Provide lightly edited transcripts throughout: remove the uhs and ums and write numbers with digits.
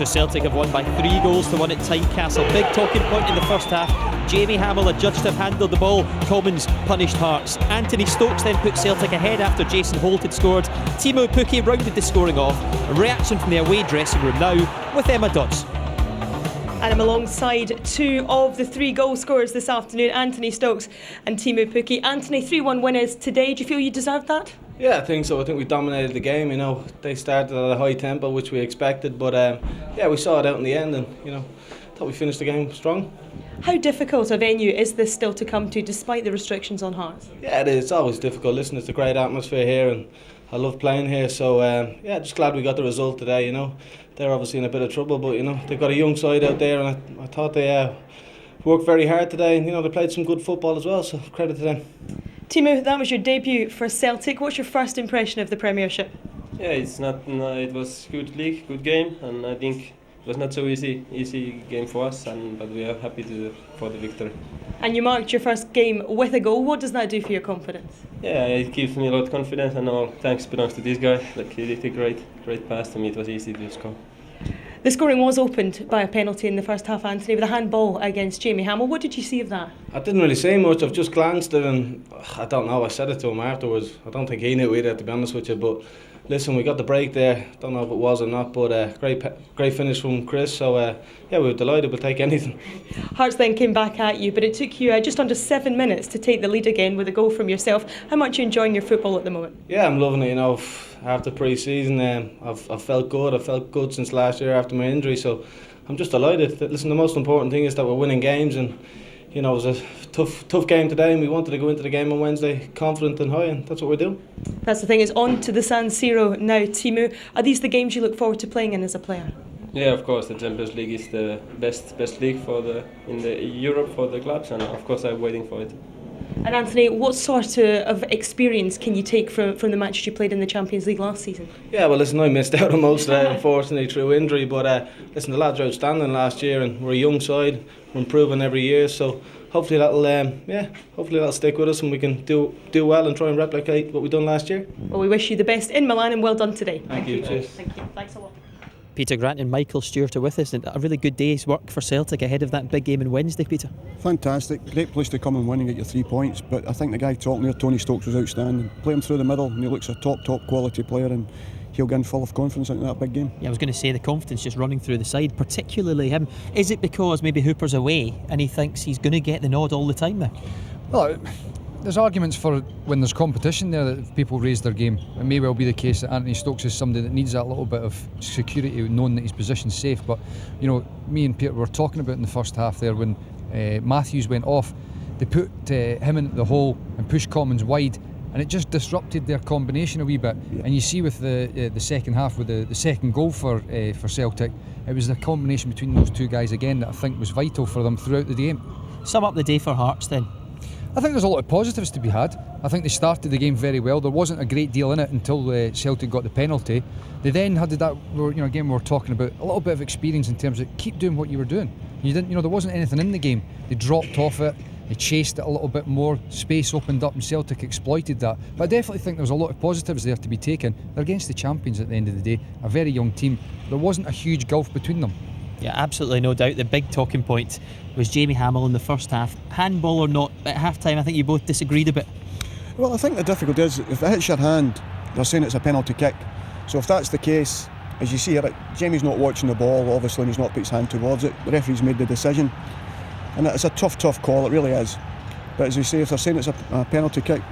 So Celtic have won by 3 goals to 1 at Tynecastle. Big talking point in the first half. Jamie Hamill adjudged to have handled the ball. Commons punished Hearts. Anthony Stokes then put Celtic ahead after Jason Holt had scored. Timo Pukki rounded the scoring off. A reaction from the away dressing room now with Emma Dodds. And I'm alongside 2 of the 3 goal scorers this afternoon, Anthony Stokes and Timo Pukki. Anthony, 3-1 winners today. Do you feel you deserved that? Yeah, I think so. I think we dominated the game. They started at a high tempo, which we expected, but yeah, we saw it out in the end, and thought we finished the game strong. How difficult a venue is this still to come to, despite the restrictions on Hearts? Yeah, it is. It's always difficult. Listen, it's a great atmosphere here, and I love playing here. So yeah, just glad we got the result today. They're obviously in a bit of trouble, but they've got a young side out there, and I thought they worked very hard today, and they played some good football as well. So credit to them. Timo, that was your debut for Celtic. What's your first impression of the Premiership? Yeah, it was good league, good game, and I think it was not so easy game for us, but we are happy for the victory. And you marked your first game with a goal. What does that do for your confidence? Yeah, it gives me a lot of confidence, and all thanks belongs to this guy. He did a great pass to me. It was easy to score. The scoring was opened by a penalty in the first half, Anthony, with a handball against Jamie Hamill. What did you see of that? I didn't really say much. I've just glanced at it, and I don't know. I said it to him afterwards. I don't think he knew either, to be honest with you. But listen, we got the break there. Don't know if it was or not, but great finish from Chris. So yeah, we were delighted. We'll take anything. Hearts then came back at you, but it took you just under 7 minutes to take the lead again with a goal from yourself. How much are you enjoying your football at the moment? Yeah, I'm loving it. After pre-season, I've felt good. I've felt good since last year after my injury. So I'm just delighted. Listen, the most important thing is that we're winning games, and it was a tough game today, and we wanted to go into the game on Wednesday confident and high, and that's what we're doing. That's the thing. It's on to the San Siro now. Timo, are these the games you look forward to playing in as a player? Yeah, of course. The Champions League is the best league in Europe for the clubs, and of course I'm waiting for it. And Anthony, what sort of experience can you take from the matches you played in the Champions League last season? Yeah, well, listen, I missed out on most of that, unfortunately, through injury. But listen, the lads are outstanding last year, and we're a young side. We're improving every year, so hopefully that'll stick with us, and we can do well and try and replicate what we done last year. Well, we wish you the best in Milan, and well done today. Thank you. Cheers. Thank you. Thanks a lot. Peter Grant and Michael Stewart are with us, and a really good day's work for Celtic ahead of that big game on Wednesday, Peter. Fantastic, great place to come and win and get your 3 points, but I think the guy talking there, Tony Stokes, was outstanding. Play him through the middle, and he looks a top quality player, and he'll get in full of confidence into that big game. Yeah, I was going to say the confidence just running through the side, particularly him. Is it because maybe Hooper's away and he thinks he's going to get the nod all the time now? Well, there's arguments for when there's competition there that if people raise their game. It may well be the case that Anthony Stokes is somebody that needs that little bit of security, knowing that his position's safe. But me and Peter were talking about in the first half there when Matthews went off, they put him in the hole and pushed Commons wide, and it just disrupted their combination a wee bit. Yeah. And you see with the second half with the second goal for Celtic, it was the combination between those 2 guys again that I think was vital for them throughout the game. Sum up the day for Hearts then. I think there's a lot of positives to be had. I think they started the game very well. There wasn't a great deal in it until Celtic got the penalty. They then had that, again, we were talking about a little bit of experience in terms of keep doing what you were doing. You didn't, there wasn't anything in the game. They dropped off it, they chased it a little bit more, space opened up, and Celtic exploited that. But I definitely think there was a lot of positives there to be taken. They're against the champions at the end of the day, a very young team. There wasn't a huge gulf between them. Yeah, absolutely, no doubt. The big talking point was Jamie Hamill in the first half. Handball or not, at half time I think you both disagreed a bit. Well, I think the difficulty is if it hits your hand, they're saying it's a penalty kick. So if that's the case, as you see here, Jamie's not watching the ball, obviously, and he's not put his hand towards it. The referee's made the decision, and it's a tough call, it really is. But as you say, if they're saying it's a penalty kick,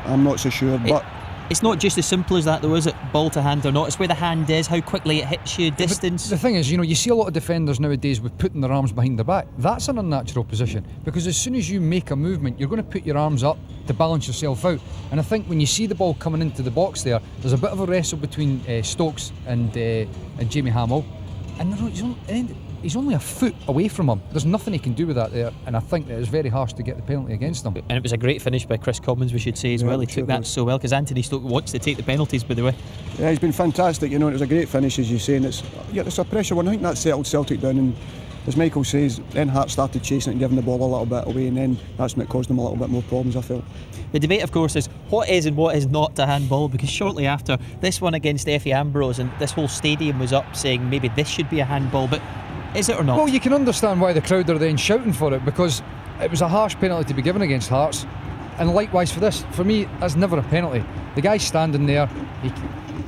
I'm not so sure. But it's not just as simple as that though, is it? Ball to hand or not, it's where the hand is, how quickly it hits you, distance. The thing is, you see a lot of defenders nowadays with putting their arms behind their back. That's an unnatural position, because as soon as you make a movement, you're going to put your arms up to balance yourself out. And I think when you see the ball coming into the box there's a bit of a wrestle between Stokes and Jamie Hamill, and he's only a foot away from him. There's nothing he can do with that there, and I think that it's very harsh to get the penalty against him. And it was a great finish by Chris Commons, we should say as well. He took that so well, because Anthony Stokes wants to take the penalties, by the way. Yeah, he's been fantastic. It was a great finish, as you say, and it's a pressure one. I think that settled Celtic down, and as Michael says, then Hearts started chasing it and giving the ball a little bit away, and then that's what caused them a little bit more problems, I felt. The debate, of course, is what is and what is not a handball, because shortly after this one against Effie Ambrose, and this whole stadium was up saying maybe this should be a handball, but is it or not? Well, you can understand why the crowd are then shouting for it, because it was a harsh penalty to be given against Hearts, and likewise for this. For me, that's never a penalty. The guy's standing there,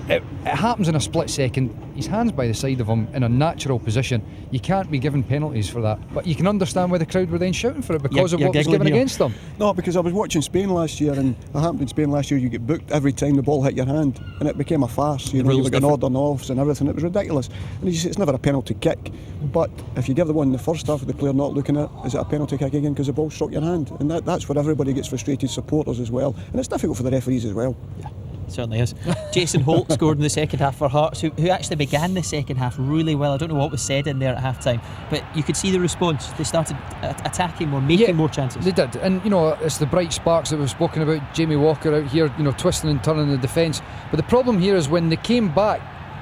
it happens in a split second, his hand's by the side of him in a natural position. You can't be given penalties for that, but you can understand why the crowd were then shouting for it because of what was given against them. No, because I was watching Spain last year, and it happened in Spain last year, you get booked every time the ball hit your hand, and it became a farce. You were getting odd and offs and everything. It was ridiculous. And you say it's never a penalty kick, but if you give the one in the first half with the player not looking at it, is it a penalty kick again because the ball struck your hand? And that's where everybody gets frustrated, supporters as well, and it's difficult for the referees as well. Yeah. Certainly is. Jason Holt scored in the second half for Hearts, who actually began the second half really well. I don't know what was said in there at half time, but you could see the response. They started attacking more, making more chances. They did, and it's the bright sparks that we've spoken about. Jamie Walker out here, twisting and turning the defence. But the problem here is when they came back,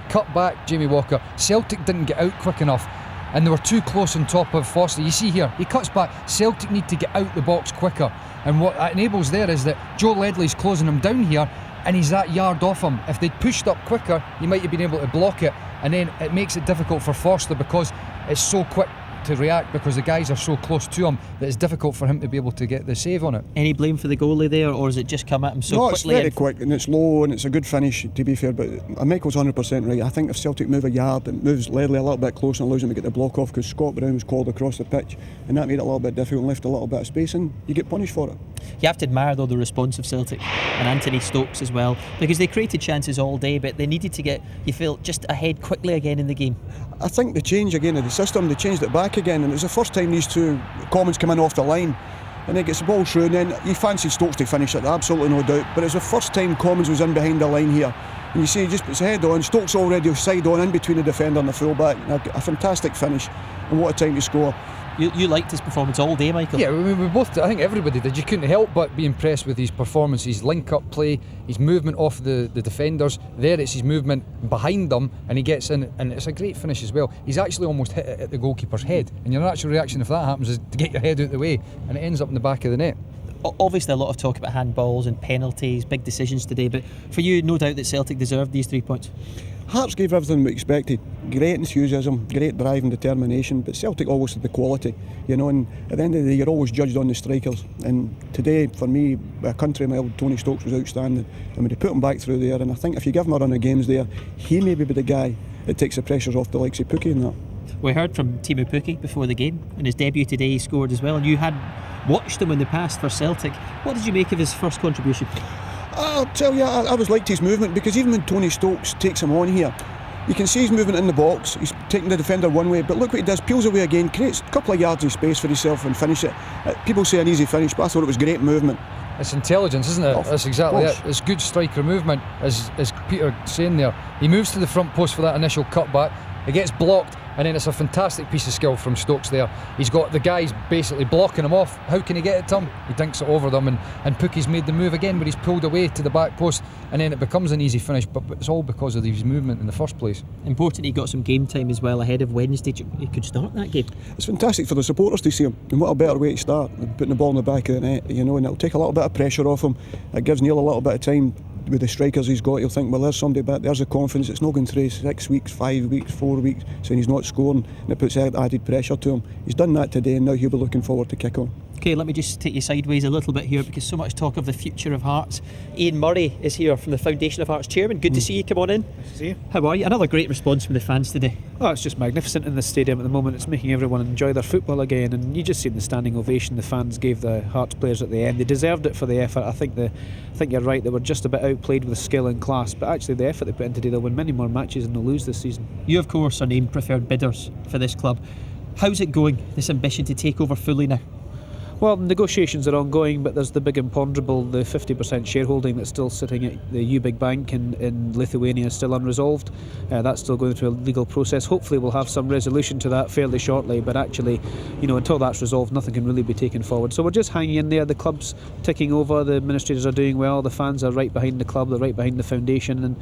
cut back Jamie Walker, Celtic didn't get out quick enough, and they were too close on top of Foster. You see here, he cuts back. Celtic need to get out the box quicker, and what that enables there is that Joe Ledley's closing him down here, and he's that yard off him. If they'd pushed up quicker, he might have been able to block it, and then it makes it difficult for Forster because it's so quick to react, because the guys are so close to him that it's difficult for him to be able to get the save on it. Any blame for the goalie there, or has it just come at him so quickly? No, it's very quick and it's low and it's a good finish, to be fair, but Michael's 100% right. I think if Celtic move a yard, it moves Ledley a little bit closer and allows him to get the block off, because Scott Brown was called across the pitch, and that made it a little bit difficult and left a little bit of space, and you get punished for it. You have to admire, though, the response of Celtic and Anthony Stokes as well, because they created chances all day, but they needed to get, you feel, just ahead quickly again in the game. I think the change again of the system, they changed it back again, and it was the first time these two Commons come in off the line, and then gets the ball through, and then he fancied Stokes to finish it, absolutely no doubt, but it's the first time Commons was in behind the line here, and you see he just puts his head on, Stokes already side on in between the defender and the full-back, a fantastic finish, and what a time to score. You liked his performance all day, Michael? Yeah, we both, I think everybody did. You couldn't help but be impressed with his performance, his link-up play, his movement off the defenders. There it's his movement behind them, and he gets in, and it's a great finish as well. He's actually almost hit it at the goalkeeper's head, and your natural reaction if that happens is to get your head out the way, and it ends up in the back of the net. Obviously a lot of talk about handballs and penalties, big decisions today, but for you, no doubt that Celtic deserved these 3 points. Hearts gave everything we expected. Great enthusiasm, great drive and determination, but Celtic always had the quality, and at the end of the day you're always judged on the strikers, and today for me, a country mile, Tony Stokes was outstanding, and they put him back through there, and I think if you give him a run of games there, he may be the guy that takes the pressures off the likes of Pukki and that. We heard from Teemu Pukki before the game. In his debut today he scored as well, and you had watched him in the past for Celtic. What did you make of his first contribution? I'll tell you, I always liked his movement, because even when Tony Stokes takes him on here, you can see he's moving in the box, he's taking the defender one way, but look what he does, peels away again, creates a couple of yards of space for himself and finish it. People say an easy finish, but I thought it was great movement. It's intelligence, isn't it? That's exactly it. It's good striker movement, as Peter saying there. He moves to the front post for that initial cutback, it gets blocked, and then it's a fantastic piece of skill from Stokes there. He's got the guys basically blocking him off. How can he get it to him? He dinks it over them, and Pukki's made the move again, but he's pulled away to the back post, and then it becomes an easy finish, but it's all because of his movement in the first place. Important he got some game time as well ahead of Wednesday. He could start that game. It's fantastic for the supporters to see him, and what a better way to start than putting the ball in the back of the net, and it'll take a little bit of pressure off him. It gives Neil a little bit of time with the strikers he's got. He'll think, well, there's somebody back, there's the confidence. It's not going through 6 weeks, 5 weeks, 4 weeks saying he's not scoring, and it puts added pressure to him. He's done that today, and now he'll be looking forward to kick on. Okay, let me just take you sideways a little bit here, because so much talk of the future of Hearts. Ian Murray is here from the Foundation of Hearts Chairman. Good to see you. Come on in. Nice to see you. How are you? Another great response from the fans today. Oh, it's just magnificent in the stadium at the moment. It's making everyone enjoy their football again, and you just seen the standing ovation the fans gave the Hearts players at the end. They deserved it for the effort. I think you're right, they were just a bit outplayed with skill and class, but actually the effort they put in today, they'll win many more matches and they'll lose this season. You of course are named preferred bidders for this club. How's it going, this ambition to take over fully now? Well, negotiations are ongoing, but there's the big imponderable, the 50% shareholding that's still sitting at the U-Big Bank in Lithuania is still unresolved. That's still going through a legal process. Hopefully we'll have some resolution to that fairly shortly, but actually, until that's resolved, nothing can really be taken forward. So we're just hanging in there. The club's ticking over, the administrators are doing well, the fans are right behind the club, they're right behind the foundation, and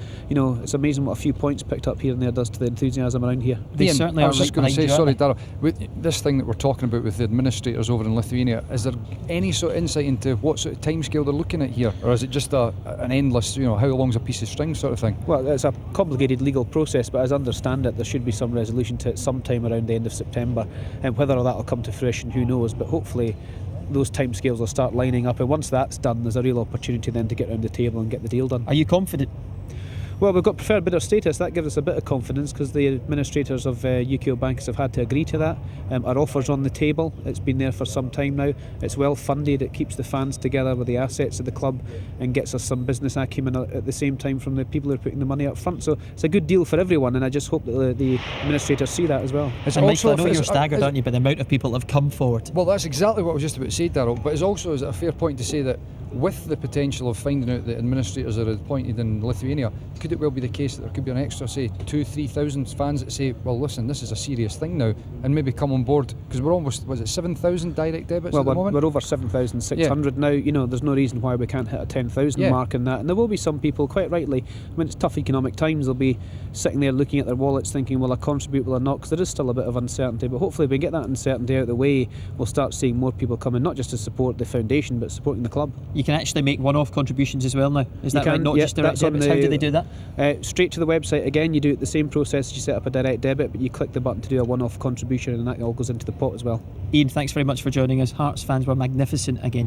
it's amazing what a few points picked up here and there does to the enthusiasm around here. They Ian, certainly I are was just right going to say, behind you, sorry Darryl, with this thing that we're talking about with the administrators over in Lithuania, is there any sort of insight into what sort of timescale they're looking at here, or is it just an endless, how long's a piece of string sort of thing? Well, it's a complicated legal process, but as I understand it, there should be some resolution to it sometime around the end of September, and whether that'll come to fruition, who knows, but hopefully those timescales will start lining up, and once that's done, there's a real opportunity then to get around the table and get the deal done. Are you confident? Well, we've got preferred bidder status. That gives us a bit of confidence because the administrators of UKO Bankers have had to agree to that. Our offer's on the table. It's been there for some time now. It's well funded. It keeps the fans together with the assets of the club and gets us some business acumen at the same time from the people who are putting the money up front. So it's a good deal for everyone, and I just hope that the administrators see that as well. And Michael, I know you're staggered, aren't you, by the amount of people that have come forward? Well, that's exactly what I was just about to say, Darryl, but is it a fair point to say that with the potential of finding out that administrators are appointed in Lithuania, could it well be the case that there could be an extra, say, 2,000-3,000 fans that say, well, listen, this is a serious thing now, and maybe come on board, because we're almost, 7,000 direct debits at the moment? We're over 7,600 now. There's no reason why we can't hit a 10,000 mark in that, and there will be some people, quite rightly, when it's tough economic times, they'll be sitting there looking at their wallets thinking, will I contribute, will I not, because there is still a bit of uncertainty, but hopefully if we get that uncertainty out of the way, we'll start seeing more people coming, not just to support the foundation, but supporting the club. You can actually make one-off contributions as well now, is that right? Not just direct debits. How do they do that? Straight to the website again. You do it the same process as you set up a direct debit, but you click the button to do a one-off contribution, and that all goes into the pot as well. Ian, thanks very much for joining us. Hearts fans were magnificent again.